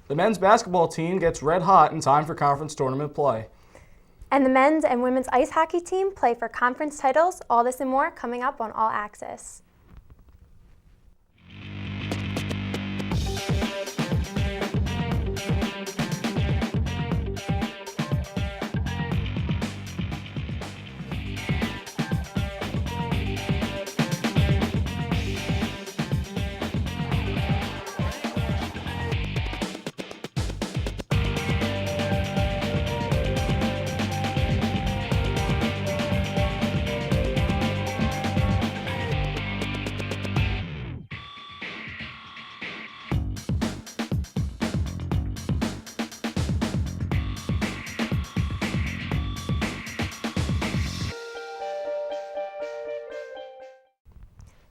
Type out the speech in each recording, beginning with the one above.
The men's basketball team gets red hot in time for conference tournament play. And the men's and women's ice hockey team play for conference titles. All this and more coming up on All Access.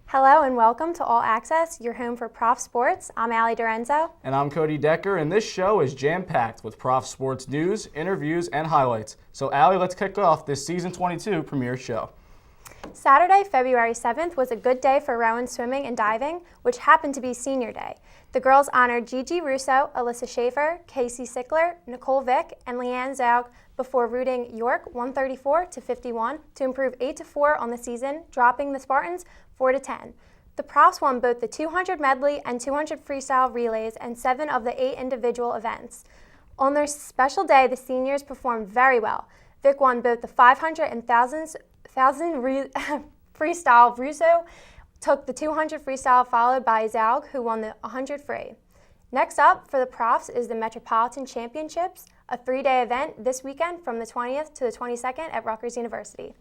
Hello and welcome to All Access, your home for Prof Sports. I'm Allie Dorenzo. And I'm Cody Decker, and this show is jam-packed with Prof Sports news, interviews, and highlights. So Allie, let's kick off this Season 22 premiere show. Saturday, February 7th was a good day for Rowan swimming and diving, which happened to be senior day. The girls honored Gigi Russo, Alyssa Schaefer, Casey Sickler, Nicole Vick, and Leanne Zaug before rooting York 134-51 to improve 8-4 on the season, dropping the Spartans 4-10. The Profs won both the 200 medley and 200 freestyle relays and 7 of the 8 individual events. On their special day, the seniors performed very well. Vic won both the 500 and 1,000 freestyle. Russo took the 200 freestyle, followed by Zaug, who won the 100 free. Next up for the Profs is the Metropolitan Championships, a 3-day event this weekend from the 20th to the 22nd at Rutgers University.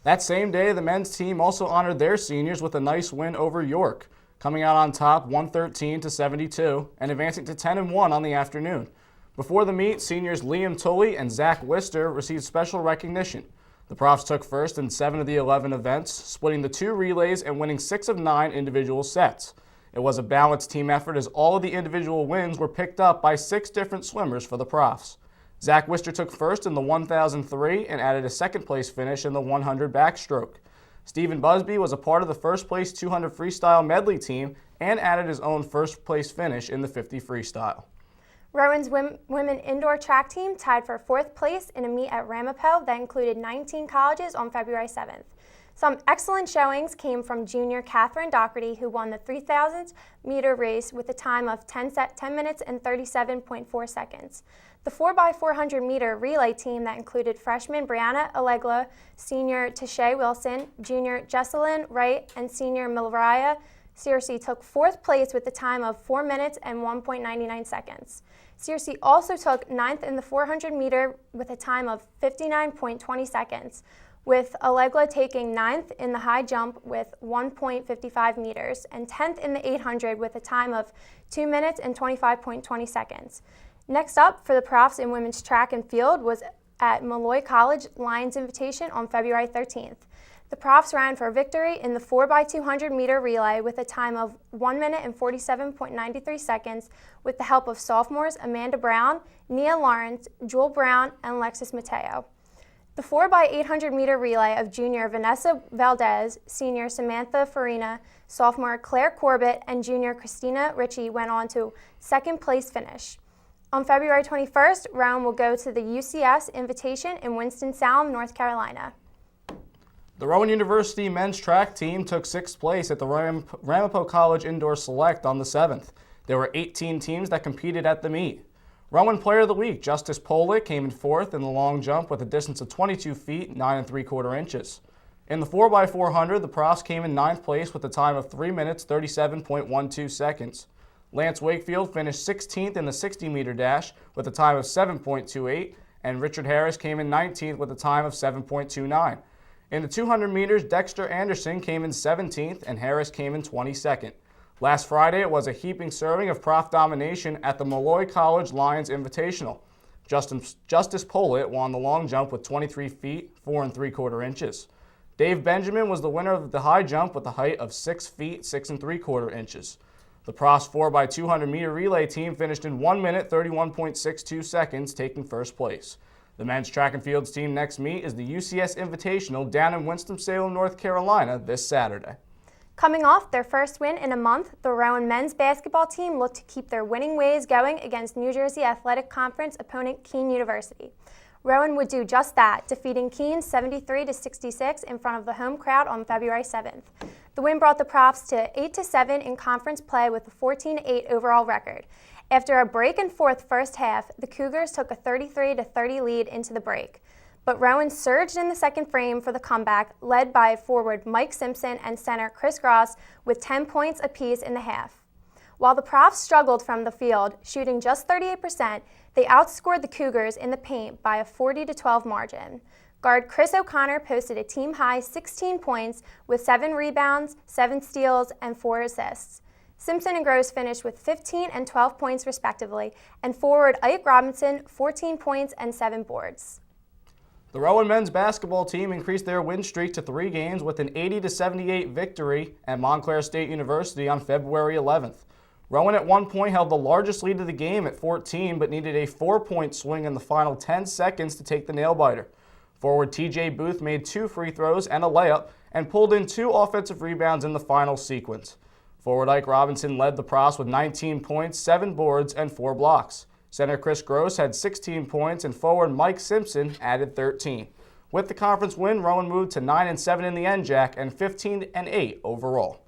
That same day, the men's team also honored their seniors with a nice win over York, coming out on top 113-72 and advancing to 10-1 on the afternoon. Before the meet, seniors Liam Tully and Zach Wister received special recognition. The Profs took first in 7 of the 11 events, splitting the 2 relays and winning 6 of 9 individual sets. It was a balanced team effort as all of the individual wins were picked up by 6 different swimmers for the Profs. Zach Wister took first in the 1,003 and added a second-place finish in the 100 backstroke. Stephen Busby was a part of the first-place 200 freestyle medley team and added his own first-place finish in the 50 freestyle. Rowan's women indoor track team tied for 4th place in a meet at Ramapo that included 19 colleges on February 7th. Some excellent showings came from junior Catherine Doherty, who won the 3,000-meter race with a time of 10 minutes and 37.4 seconds. The 4x400-meter relay team that included freshman Brianna Allegla, senior Tashay Wilson, junior Jesselyn Wright, and senior Milraya Searcy took 4th place with a time of 4 minutes and 1.99 seconds. Searcy also took 9th in the 400-meter with a time of 59.20 seconds, with Allegla taking 9th in the high jump with 1.55 meters and 10th in the 800 with a time of 2 minutes and 25.20 seconds. Next up for the Profs in women's track and field was at Molloy College Lions Invitation on February 13th. The Profs ran for victory in the 4x200-meter relay with a time of 1 minute and 47.93 seconds with the help of sophomores Amanda Brown, Nia Lawrence, Jewel Brown, and Alexis Mateo. The 4x800-meter relay of junior Vanessa Valdez, senior Samantha Farina, sophomore Claire Corbett, and junior Christina Ritchie went on to 2nd place finish. On February 21st, Rowan will go to the UCS Invitation in Winston-Salem, North Carolina. The Rowan University men's track team took 6th place at the Ramapo College Indoor Select on the 7th. There were 18 teams that competed at the meet. Rowan Player of the Week, Justice Polick, came in 4th in the long jump with a distance of 22 feet, 9 3/4 inches. In the 4x400, the Profs came in 9th place with a time of 3 minutes, 37.12 seconds. Lance Wakefield finished 16th in the 60-meter dash with a time of 7.28, and Richard Harris came in 19th with a time of 7.29. In the 200 meters, Dexter Anderson came in 17th and Harris came in 22nd. Last Friday, it was a heaping serving of Prof domination at the Molloy College Lions Invitational. Justice Pollitt won the long jump with 23 feet, 4 3/4 inches. Dave Benjamin was the winner of the high jump with a height of 6 feet, 6 3/4 inches. The Profs 4x200-meter relay team finished in 1 minute, 31.62 seconds, taking 1st place. The men's track and fields team next meet is the UCS Invitational down in Winston-Salem, North Carolina this Saturday. Coming off their first win in a month, the Rowan men's basketball team looked to keep their winning ways going against New Jersey Athletic Conference opponent Keene University. Rowan would do just that, defeating Keene 73-66 in front of the home crowd on February 7th. The win brought the Profs to 8-7 in conference play with a 14-8 overall record. After a break-and-forth first half, the Cougars took a 33-30 lead into the break. But Rowan surged in the second frame for the comeback, led by forward Mike Simpson and center Chris Gross with 10 points apiece in the half. While the Profs struggled from the field, shooting just 38%, they outscored the Cougars in the paint by a 40-12 margin. Guard Chris O'Connor posted a team-high 16 points with 7 rebounds, 7 steals, and 4 assists. Simpson and Gross finished with 15 and 12 points respectively, and forward Ike Robinson 14 points and 7 boards. The Rowan men's basketball team increased their win streak to 3 games with an 80-78 victory at Montclair State University on February 11th. Rowan at one point held the largest lead of the game at 14, but needed a 4-point swing in the final 10 seconds to take the nail-biter. Forward TJ Booth made 2 free throws and a layup and pulled in 2 offensive rebounds in the final sequence. Forward Ike Robinson led the Profs with 19 points, 7 boards, and 4 blocks. Center Chris Gross had 16 points, and forward Mike Simpson added 13. With the conference win, Rowan moved to 9-7 in the NJAC and 15-8 overall.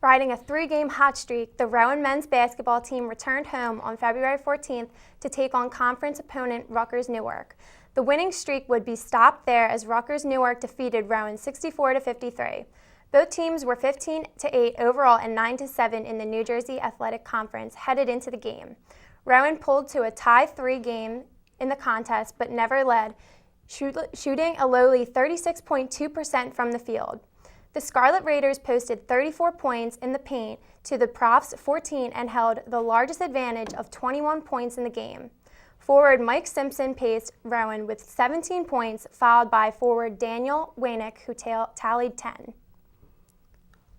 Riding a 3-game hot streak, the Rowan men's basketball team returned home on February 14th to take on conference opponent Rutgers Newark. The winning streak would be stopped there as Rutgers Newark defeated Rowan 64-53. Both teams were 15-8 overall and 9-7 in the New Jersey Athletic Conference headed into the game. Rowan pulled to a tie 3 game in the contest but never led, shooting a lowly 36.2% from the field. The Scarlet Raiders posted 34 points in the paint to the Profs' 14 and held the largest advantage of 21 points in the game. Forward Mike Simpson paced Rowan with 17 points, followed by forward Daniel Waynick, who tallied 10.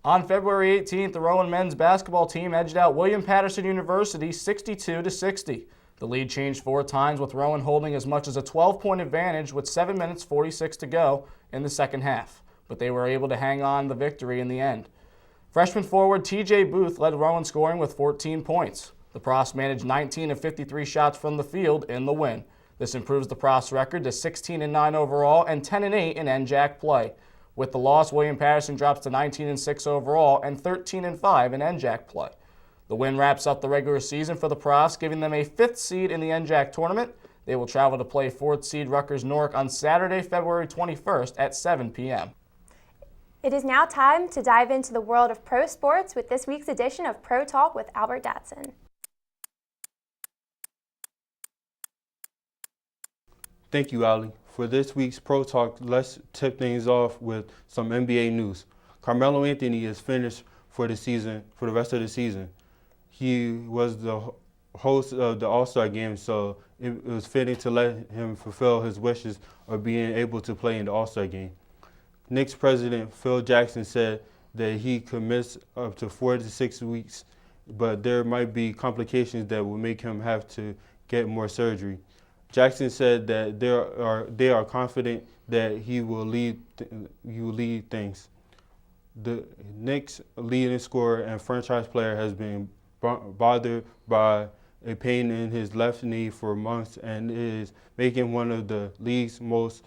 On February 18th, the Rowan men's basketball team edged out William Patterson University 62-60. The lead changed 4 times, with Rowan holding as much as a 12-point advantage with 7 minutes 46 to go in the second half, but they were able to hang on the victory in the end. Freshman forward TJ Booth led Rowan scoring with 14 points. The Profs managed 19 of 53 shots from the field in the win. This improves the Profs' record to 16-9 overall and 10-8 in NJAC play. With the loss, William Patterson drops to 19-6 overall and 13-5 in NJAC play. The win wraps up the regular season for the Profs, giving them a 5th seed in the NJAC tournament. They will travel to play 4th seed Rutgers Newark on Saturday, February 21st at 7 p.m. It is now time to dive into the world of pro sports with this week's edition of Pro Talk with Albert Datson. Thank you, Ali. For this week's Pro Talk, let's tip things off with some NBA news. Carmelo Anthony is finished for the season, for the rest of the season. He was the host of the All-Star game, so it was fitting to let him fulfill his wishes of being able to play in the All-Star game. Knicks president Phil Jackson said that he could miss up to 4 to 6 weeks, but there might be complications that will make him have to get more surgery. Jackson said that they are confident that he will lead things. The Knicks' leading scorer and franchise player has been bothered by a pain in his left knee for months and is making one of the league's most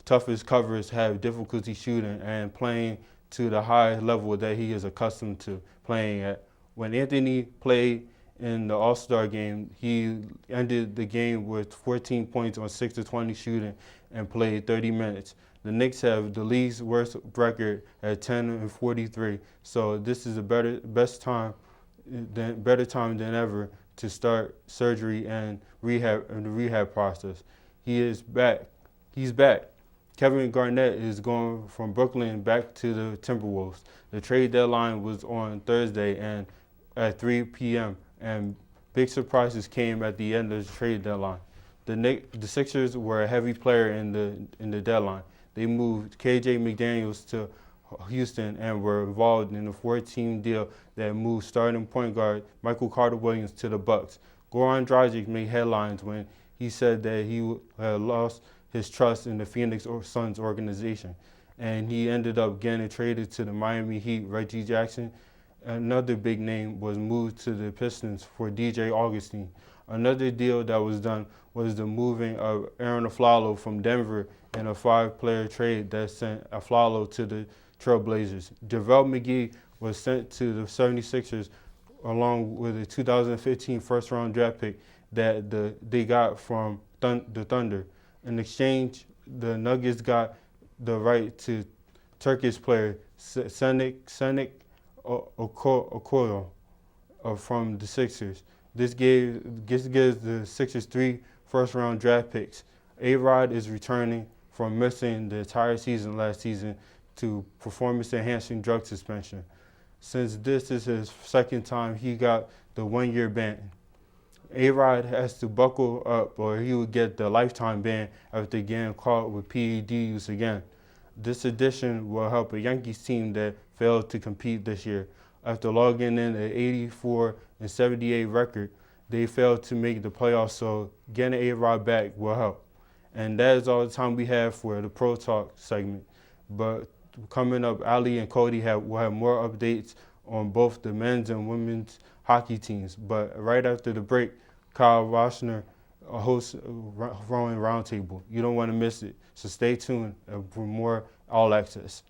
toughest covers have difficulty shooting and playing to the high level that he is accustomed to playing at. When Anthony played in the All-Star game, he ended the game with 14 points on 6 of 20 shooting and played 30 minutes. The Knicks have the league's worst record at 10-43, so this is a better time than ever to start surgery and the rehab process. He's back. Kevin Garnett is going from Brooklyn back to the Timberwolves. The trade deadline was on Thursday and at 3 p.m. and big surprises came at the end of the trade deadline. The Sixers were a heavy player in the deadline. They moved KJ McDaniels to Houston and were involved in a 4-team deal that moved starting point guard Michael Carter-Williams to the Bucks. Goran Dragic made headlines when he said that he had lost his trust in the Phoenix Suns organization. and he ended up getting traded to the Miami Heat. Reggie Jackson, another big name, was moved to the Pistons for DJ Augustine. Another deal that was done was the moving of Aaron Aflalo from Denver in a 5-player trade that sent Aflalo to the Trailblazers. JaVale McGee was sent to the 76ers along with a 2015 first-round draft pick that they got from the Thunder. In exchange, the Nuggets got the right to Turkish player Senik Okoye from the Sixers. This gives the Sixers 3 first-round draft picks. A-Rod is returning from missing the entire season last season to performance-enhancing drug suspension. Since this is his second time he got the 1-year ban, A-Rod has to buckle up or he will get the lifetime ban after getting caught with PED use again. This addition will help a Yankees team that failed to compete this year. After logging in an 84-78 record, they failed to make the playoffs, so getting A-Rod back will help. And that is all the time we have for the Pro Talk segment. But coming up, Ali and Cody will have more updates on both the men's and women's hockey teams. But right after the break, Kyle Roshner hosts Rowan Roundtable. You don't want to miss it, so stay tuned for more All Access.